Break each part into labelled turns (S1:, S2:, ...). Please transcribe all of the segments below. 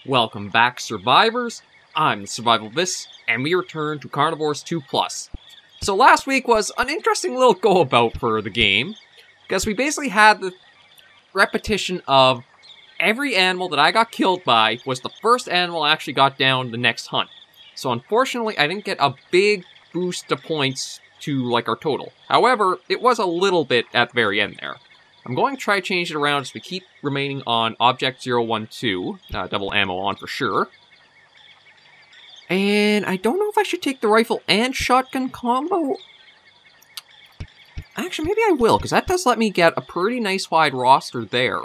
S1: Welcome back, survivors. I'm SurvivalVis, and we return to Carnivores 2+. So last week was an interesting little go-about for the game, because we basically had the repetition of every animal that I got killed by was the first animal I actually got down the next hunt. So unfortunately, I didn't get a big boost to points to, like, our total. However, it was a little bit at the very end there. I'm going to try to change it around as we keep remaining on Object 012, double ammo on for sure. And I don't know if I should take the rifle and shotgun combo. Actually, maybe I will, because that does let me get a pretty nice wide roster there.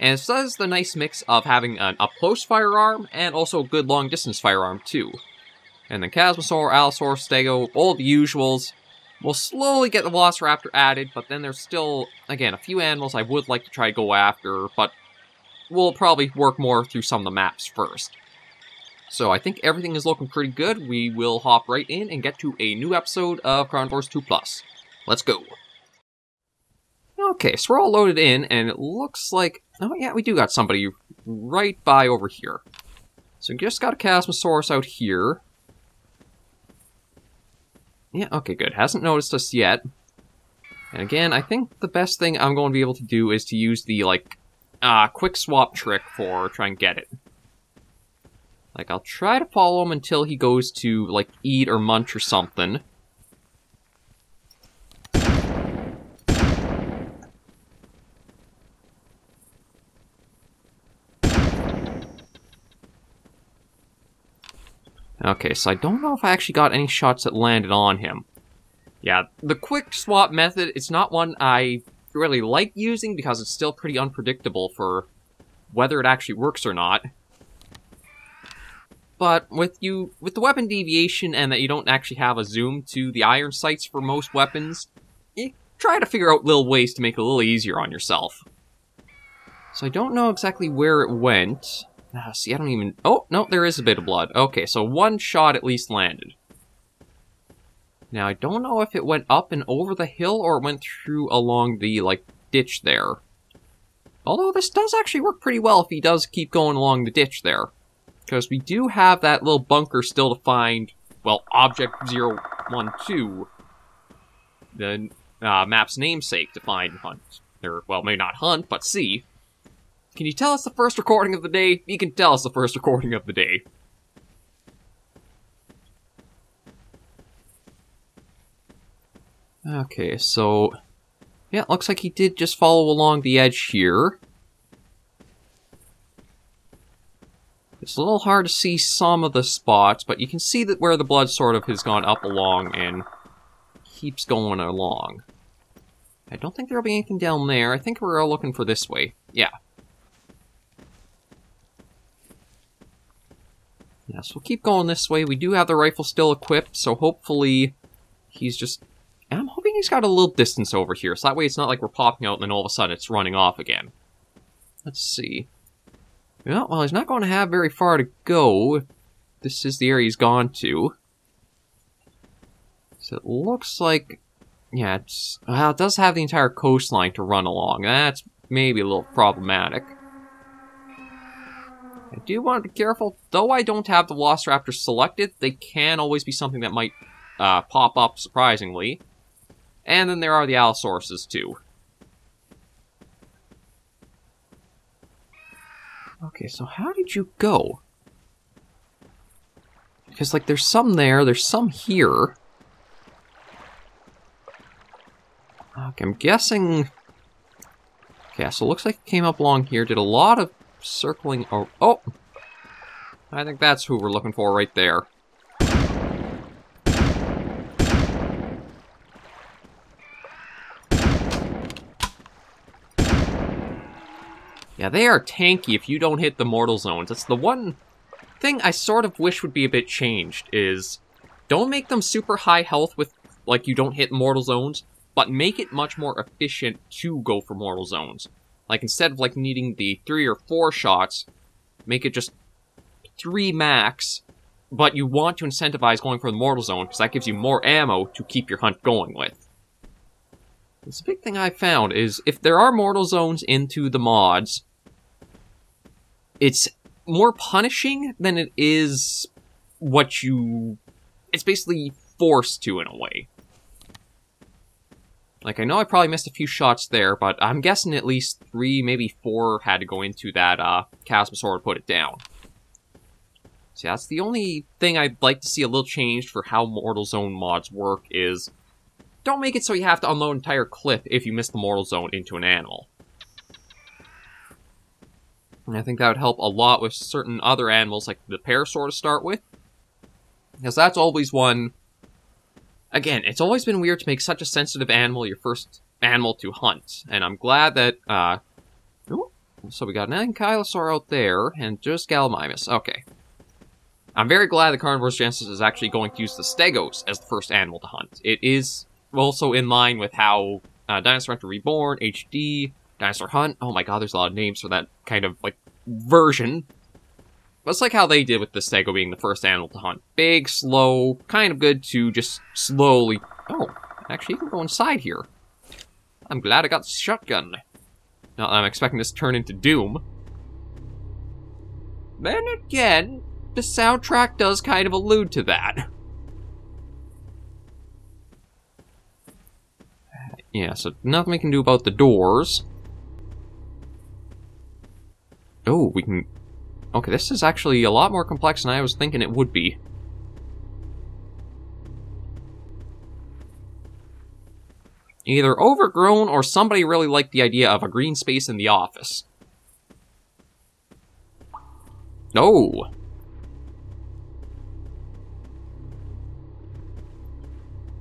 S1: And it does the nice mix of having an up-close firearm and also a good long-distance firearm too. And then Chasmosaur, Allosaurus, Stego, all the usuals. We'll slowly get the Velociraptor added, but then there's still, again, a few animals I would like to try to go after, but we'll probably work more through some of the maps first. So I think everything is looking pretty good. We will hop right in and get to a new episode of Carnivores 2+. Let's go. Okay, so we're all loaded in, and it looks like... Oh yeah, we do got somebody right by over here. So we just got a Chasmosaurus out here. Yeah, okay, good. Hasn't noticed us yet. And again, I think the best thing I'm going to be able to do is to use the, like, quick swap trick for trying to get it. Like, I'll try to follow him until he goes to, like, eat or munch or something. Okay, so I don't know if I actually got any shots that landed on him. Yeah, the quick swap method, it's not one I really like using because it's still pretty unpredictable for whether it actually works or not. But with the weapon deviation and that you don't actually have a zoom to the iron sights for most weapons, you try to figure out little ways to make it a little easier on yourself. So I don't know exactly where it went. See, I don't even... Oh, no, there is a bit of blood. Okay, so one shot at least landed. Now, I don't know if it went up and over the hill or it went through along the, like, ditch there. Although this does actually work pretty well if he does keep going along the ditch there. Because we do have that little bunker still to find, well, Object 012, the map's namesake, to find and hunt. Or, well, maybe not hunt, but see. Can you tell us the first recording of the day? You can tell us the first recording of the day. Okay, so... yeah, it looks like he did just follow along the edge here. It's a little hard to see some of the spots, but you can see that where the blood sort of has gone up along and keeps going along. I don't think there'll be anything down there. I think we're all looking for this way. Yeah. Yes, we'll keep going this way. We do have the rifle still equipped, so hopefully he's just... I'm hoping he's got a little distance over here, so that way it's not like we're popping out and then all of a sudden it's running off again. Let's see. Yeah, well, he's not going to have very far to go if this is the area he's gone to. So it looks like... yeah, it's... well, it does have the entire coastline to run along. That's maybe a little problematic. I do want to be careful. Though I don't have the Velociraptor selected, they can always be something that might pop up surprisingly. And then there are the Allosauruses too. Okay, so how did you go? Because, like, there's some there's some here. Okay, I'm guessing... okay, so it looks like it came up along here, did a lot of circling... oh! I think that's who we're looking for right there. Yeah, they are tanky if you don't hit the mortal zones. That's the one thing I sort of wish would be a bit changed, is don't make them super high health with, like, you don't hit mortal zones, but make it much more efficient to go for mortal zones. Like, instead of, like, needing the 3 or 4 shots, make it just 3 max, but you want to incentivize going for the mortal zone, because that gives you more ammo to keep your hunt going with. It's a big thing I found is, if there are mortal zones into the mods, it's more punishing than it is what you... It's basically forced to, in a way. Like, I know I probably missed a few shots there, but I'm guessing at least 3, maybe 4 had to go into that Chasmosaur to put it down. So yeah, that's the only thing I'd like to see a little changed for how Mortal Zone mods work is... Don't make it so you have to unload an entire clip if you miss the Mortal Zone into an animal. And I think that would help a lot with certain other animals, like the Parasaur to start with. Because that's always one... Again, it's always been weird to make such a sensitive animal your first animal to hunt. And I'm glad that, Ooh, so we got an Ankylosaur out there, and just Gallimimus. Okay. I'm very glad that Carnivores Genesis is actually going to use the Stegos as the first animal to hunt. It is also in line with how Dinosaur Hunter Reborn, HD, Dinosaur Hunt... Oh my god, there's a lot of names for that kind of, like, version. But it's like how they did with the Stego being the first animal to hunt. Big, slow, kind of good to just slowly... Oh, actually, you can go inside here. I'm glad I got the shotgun. Not that I'm expecting this to turn into Doom. Then again, the soundtrack does kind of allude to that. Yeah, so nothing we can do about the doors. Oh, we can... Okay, this is actually a lot more complex than I was thinking it would be. Either overgrown or somebody really liked the idea of a green space in the office. No!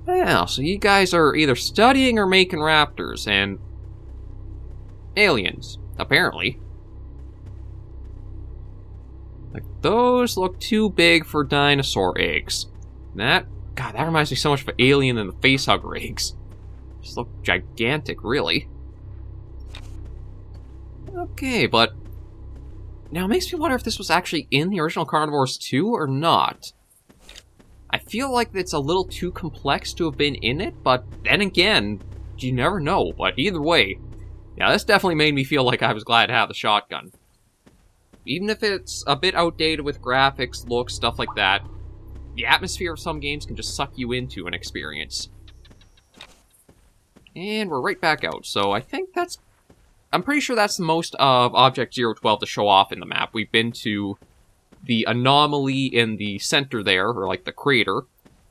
S1: Yeah, so you guys are either studying or making raptors, and... aliens, apparently. Like, those look too big for dinosaur eggs. God, that reminds me so much of an alien than the facehugger eggs. Just look gigantic, really. Okay, but... Now, it makes me wonder if this was actually in the original Carnivores 2 or not. I feel like it's a little too complex to have been in it, but then again, you never know. But either way, yeah, this definitely made me feel like I was glad to have the shotgun. Even if it's a bit outdated with graphics, looks, stuff like that, the atmosphere of some games can just suck you into an experience. And we're right back out, so I think that's... I'm pretty sure that's the most of Object 012 to show off in the map. We've been to the anomaly in the center there, or like the crater,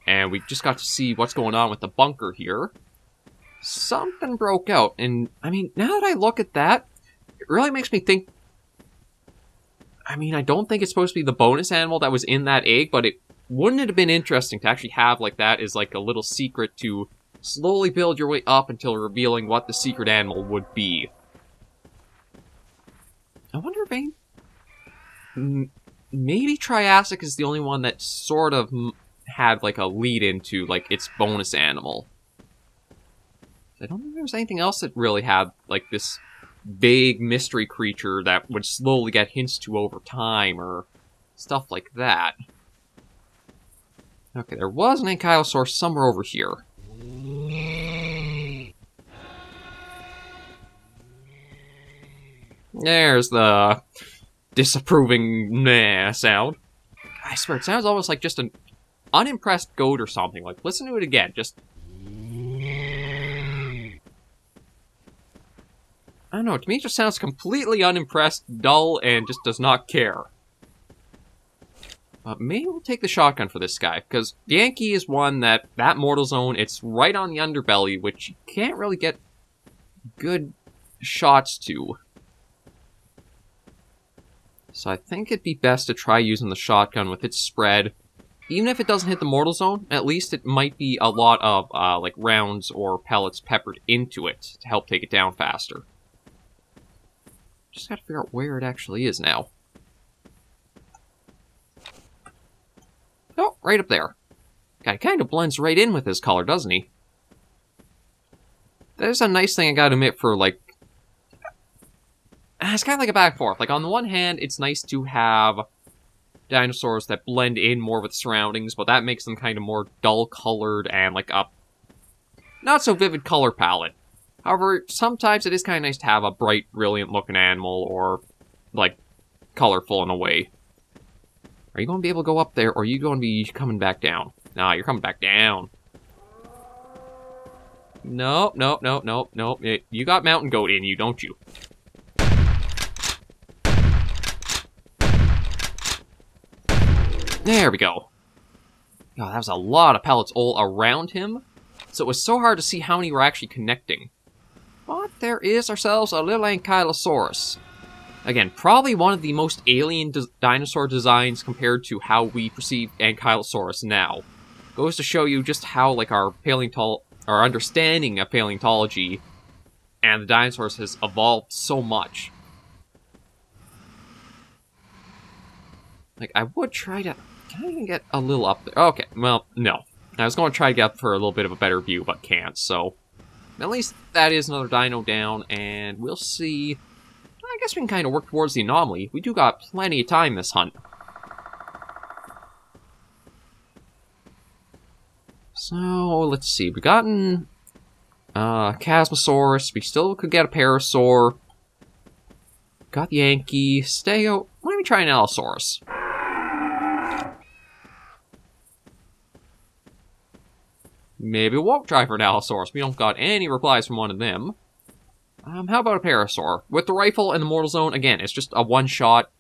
S1: and we just got to see what's going on with the bunker here. Something broke out, and I mean, now that I look at that, it really makes me think... I mean, I don't think it's supposed to be the bonus animal that was in that egg, but wouldn't it have been interesting to actually have like that as like a little secret to slowly build your way up until revealing what the secret animal would be. I wonder if maybe Triassic is the only one that sort of had like a lead into like its bonus animal. I don't think there was anything else that really had like this big mystery creature that would slowly get hints to over time, or stuff like that. Okay, there was an Ankylosaur somewhere over here. There's the disapproving meh sound. I swear, it sounds almost like just an unimpressed goat or something. Like, listen to it again, just... I don't know, to me it just sounds completely unimpressed, dull, and just does not care. Maybe we'll take the shotgun for this guy, because Yankee is one that Mortal Zone, it's right on the underbelly, which you can't really get good shots to. So I think it'd be best to try using the shotgun with its spread. Even if it doesn't hit the Mortal Zone, at least it might be a lot of, like, rounds or pellets peppered into it to help take it down faster. Just gotta figure out where it actually is now. Oh, right up there. Guy kind of blends right in with his color, doesn't he? There's a nice thing I gotta admit for, like... It's kind of like a back and forth. Like, on the one hand, it's nice to have dinosaurs that blend in more with surroundings, but that makes them kind of more dull-colored and, like, a not-so-vivid color palette. However, sometimes it is kind of nice to have a bright, brilliant-looking animal, or, like, colorful in a way. Are you going to be able to go up there, or are you going to be coming back down? Nah, you're coming back down. Nope, nope, nope, nope, nope. You got mountain goat in you, don't you? There we go. God, that was a lot of pellets all around him. So it was so hard to see how many were actually connecting. But there is ourselves a little Ankylosaurus. Again, probably one of the most alien dinosaur designs compared to how we perceive Ankylosaurus now. Goes to show you just how, like, our understanding of paleontology and the dinosaurs has evolved so much. Like, I would try to... Can I even get a little up there? Okay, well, no. I was going to try to get up for a little bit of a better view, but can't, so... At least that is another dino down, and we'll see... I guess we can kind of work towards the anomaly. We do got plenty of time this hunt. So, let's see. We've gotten... Chasmosaurus. We still could get a Parasaur. Got the Yankee. Stego. Why don't we try an Allosaurus? Maybe we won't try for an Allosaurus. We don't got any replies from one of them. How about a Parasaur? With the rifle and the Mortal Zone, again, it's just a one-shot.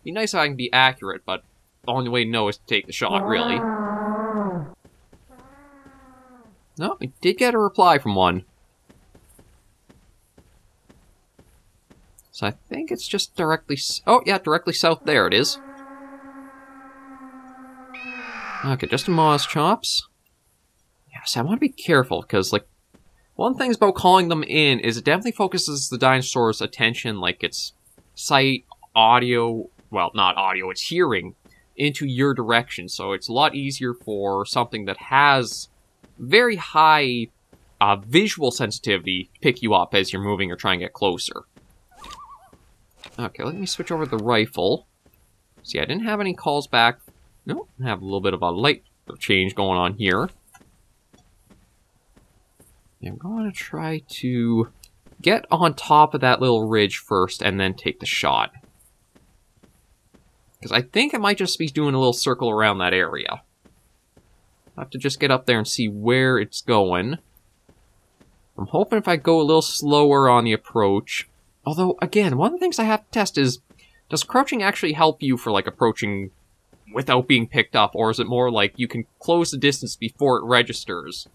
S1: Be nice if I can be accurate, but the only way to know is to take the shot, really. No, we did get a reply from one. So I think it's just directly... Oh, yeah, directly south there it is. Okay, just a Moz Chops. Yes, I want to be careful, because, like, one thing about calling them in is it definitely focuses the dinosaur's attention, like its sight, audio, well, not audio, it's hearing, into your direction. So it's a lot easier for something that has very high visual sensitivity to pick you up as you're moving or trying to get closer. Okay, let me switch over to the rifle. See, I didn't have any calls back. Nope, I have a little bit of a light change going on here. I'm going to try to get on top of that little ridge first and then take the shot. Because I think I might just be doing a little circle around that area. I'll have to just get up there and see where it's going. I'm hoping if I go a little slower on the approach. Although, again, one of the things I have to test is, does crouching actually help you for, like, approaching without being picked up? Or is it more like you can close the distance before it registers?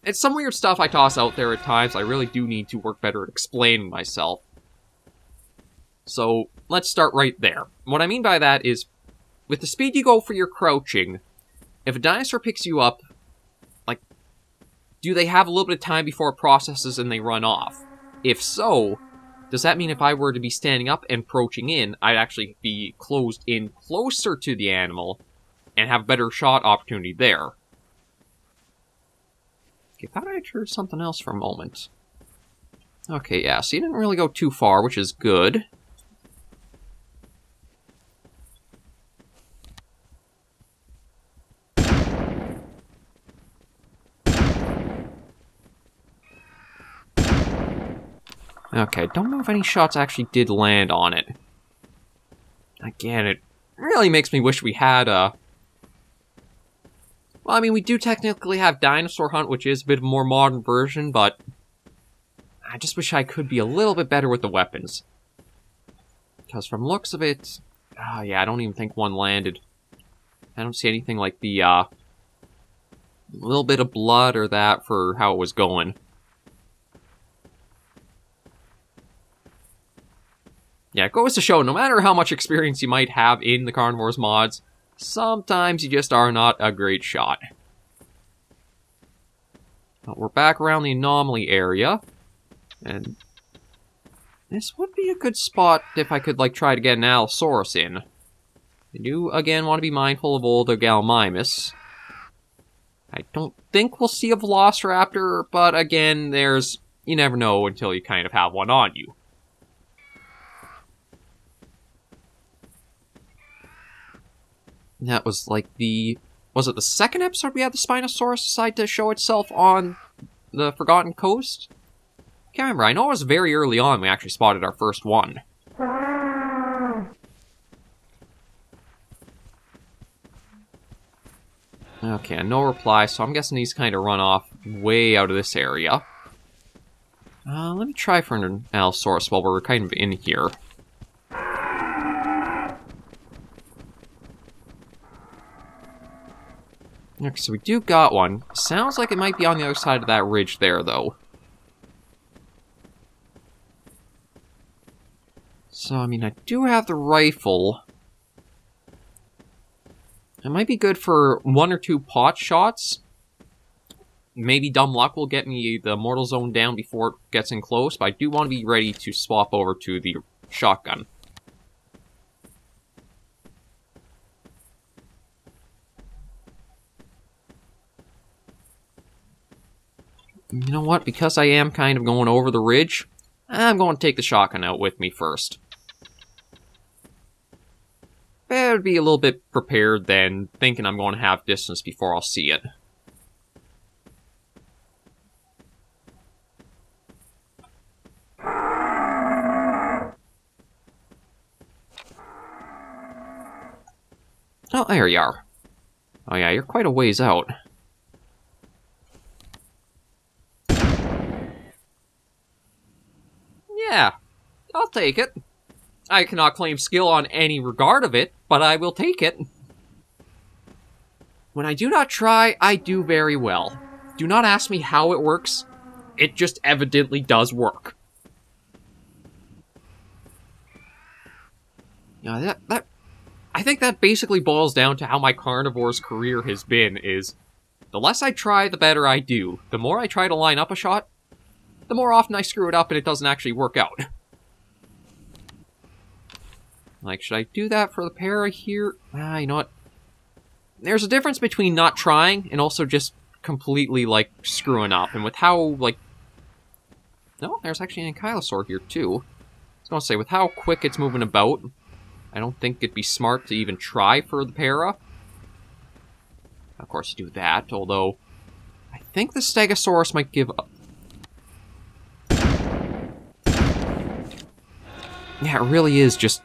S1: It's some weird stuff I toss out there at times. I really do need to work better at explaining myself. So, let's start right there. What I mean by that is, with the speed you go for your crouching, if a dinosaur picks you up, like, do they have a little bit of time before it processes and they run off? If so, does that mean if I were to be standing up and approaching in, I'd actually be closed in closer to the animal and have a better shot opportunity there? Okay, I thought I heard something else for a moment. Okay, yeah, so you didn't really go too far, which is good. Okay, don't know if any shots actually did land on it. Again, it really makes me wish we had a... Well, I mean, we do technically have Dinosaur Hunt, which is a bit of a more modern version, but I just wish I could be a little bit better with the weapons. Because from looks of it... Oh, yeah, I don't even think one landed. I don't see anything like the, little bit of blood or that for how it was going. Yeah, it goes to show, no matter how much experience you might have in the Carnivores mods, sometimes you just are not a great shot. But we're back around the anomaly area, and this would be a good spot if I could, like, try to get an Allosaurus in. I do, again, want to be mindful of old Gallimimus. I don't think we'll see a Velociraptor, but again, there's... You never know until you kind of have one on you. That was like the... Was it the second episode we had the Spinosaurus decide to show itself on the Forgotten Coast? Can't remember. I know it was very early on we actually spotted our first one. Okay, no reply, so I'm guessing he's kind of run off way out of this area. Let me try for an Allosaurus while we're kind of in here. Okay, so we do got one. Sounds like it might be on the other side of that ridge there, though. So, I mean, I do have the rifle. It might be good for 1 or 2 pot shots. Maybe dumb luck will get me the mortal zone down before it gets in close, but I do want to be ready to swap over to the shotgun. You know what? Because I am kind of going over the ridge, I'm going to take the shotgun out with me first. Better be a little bit prepared than thinking I'm going to have distance before I'll see it. Oh, there you are. Oh yeah, you're quite a ways out. Yeah, I'll take it. I cannot claim skill on any regard of it, but I will take it. When I do not try, I do very well. Do not ask me how it works. It just evidently does work. Yeah, I think that basically boils down to how my Carnivores career has been, is the less I try, the better I do. The more I try to line up a shot, the more often I screw it up and it doesn't actually work out. Like, should I do that for the para here? You know what? There's a difference between not trying and also just completely, like, screwing up. And with how, like... No, there's actually an Ankylosaur here, too. I was going to say, with how quick it's moving about, I don't think it'd be smart to even try for the para. Of course, you do that, although I think the Stegosaurus might give up. Yeah, it really is just...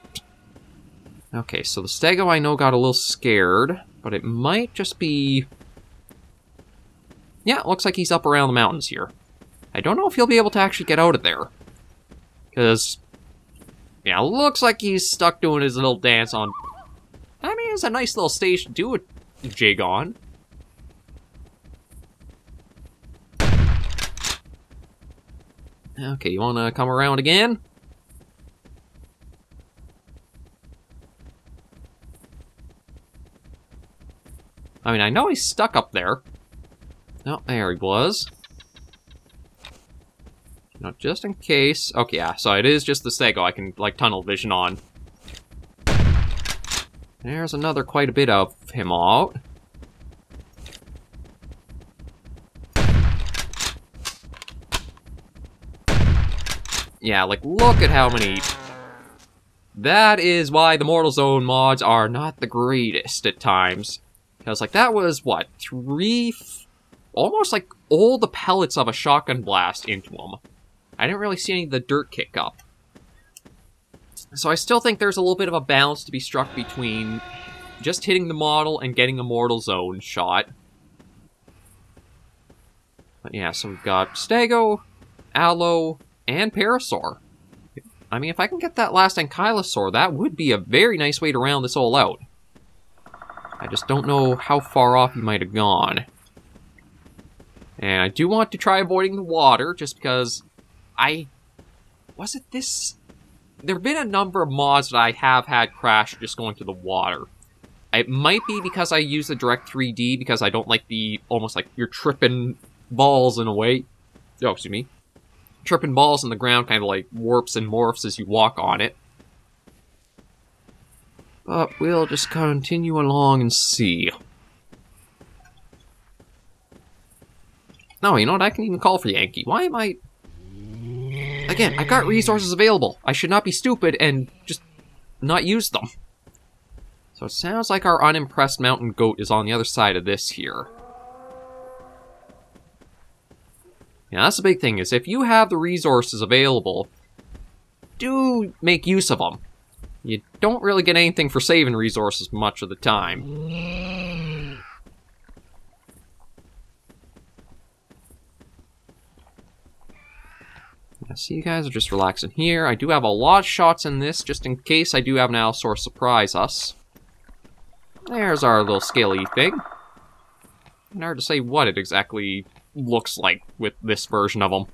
S1: Okay, so the Stego I know got a little scared, but it might just be... Yeah, it looks like he's up around the mountains here. I don't know if he'll be able to actually get out of there. Because... Yeah, it looks like he's stuck doing his little dance on... I mean, it's a nice little stage to do a jig on. Okay, you wanna come around again? I mean, I know he's stuck up there. Oh, there he was. Now, just in case... Okay, yeah, so it is just the Stego I can, like, tunnel vision on. There's another quite a bit of him out. Yeah, like, look at how many... That is why the Mortal Zone mods are not the greatest at times. Because, like, that was, what, almost, like, all the pellets of a shotgun blast into them. I didn't really see any of the dirt kick up. So I still think there's a little bit of a balance to be struck between just hitting the model and getting a Mortal Zone shot. But yeah, so we've got Stego, Allo, and Parasaur. I mean, if I can get that last Ankylosaur, that would be a very nice way to round this all out. I just don't know how far off he might have gone. And I do want to try avoiding the water, just because was it this... There have been a number of mods that I have had crash just going to the water. It might be because I use the direct 3D, because I don't like the, almost like you're tripping balls in a way. Oh, excuse me. Tripping balls in the ground kind of like warps and morphs as you walk on it. But we'll just continue along and see. No, you know what? I can even call for Yankee. Why am I... Again, I've got resources available. I should not be stupid and just not use them. So it sounds like our unimpressed mountain goat is on the other side of this here. Yeah, that's the big thing, is if you have the resources available, do make use of them. You don't really get anything for saving resources much of the time. I see you guys are just relaxing here. I do have a lot of shots in this, just in case I do have an Allosaurus surprise us. There's our little scaly thing. It's hard to say what it exactly looks like with this version of them.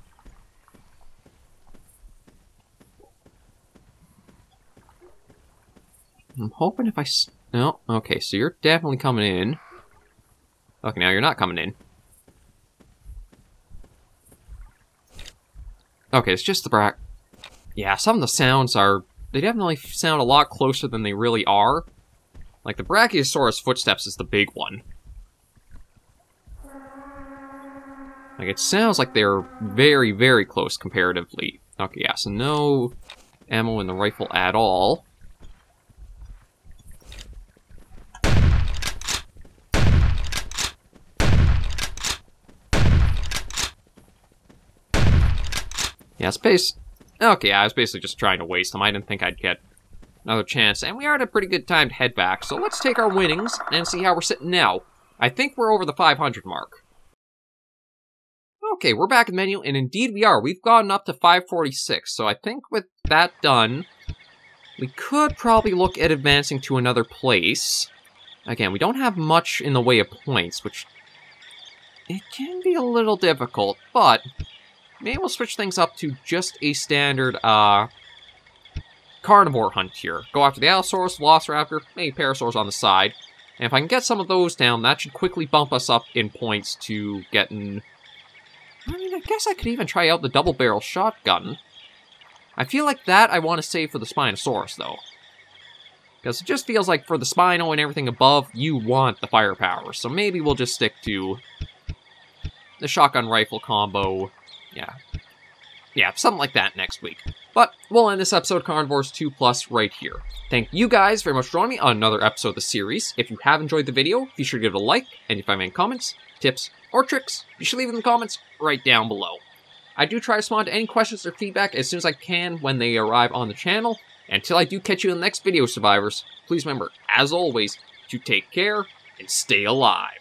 S1: I'm hoping if I... No, okay, so you're definitely coming in. Okay, now you're not coming in. Okay, it's just the brack. Yeah, some of the sounds are... They definitely sound a lot closer than they really are. Like, the Brachiosaurus footsteps is the big one. Like, it sounds like they're very, very close comparatively. Okay, yeah, so no ammo in the rifle at all. Yeah, okay, I was basically just trying to waste them. I didn't think I'd get another chance. And we are at a pretty good time to head back. So let's take our winnings and see how we're sitting now. I think we're over the 500 mark. Okay, we're back in the menu, and indeed we are. We've gotten up to 546. So I think with that done, we could probably look at advancing to another place. Again, we don't have much in the way of points, which... It can be a little difficult, but... Maybe we'll switch things up to just a standard, carnivore hunt here. Go after the Allosaurus, Velociraptor, maybe Parasaurs on the side. And if I can get some of those down, that should quickly bump us up in points to getting... I mean, I guess I could even try out the double-barrel shotgun. I feel like that I want to save for the Spinosaurus, though. Because it just feels like for the Spino and everything above, you want the firepower. So maybe we'll just stick to the shotgun rifle combo. Yeah, something like that next week. But we'll end this episode of Carnivores 2+ right here. Thank you guys very much for joining me on another episode of the series. If you have enjoyed the video, be sure to give it a like, and if I have any comments, tips, or tricks, be sure to leave them in the comments right down below. I do try to respond to any questions or feedback as soon as I can when they arrive on the channel. Until I do catch you in the next video, survivors, please remember, as always, to take care and stay alive.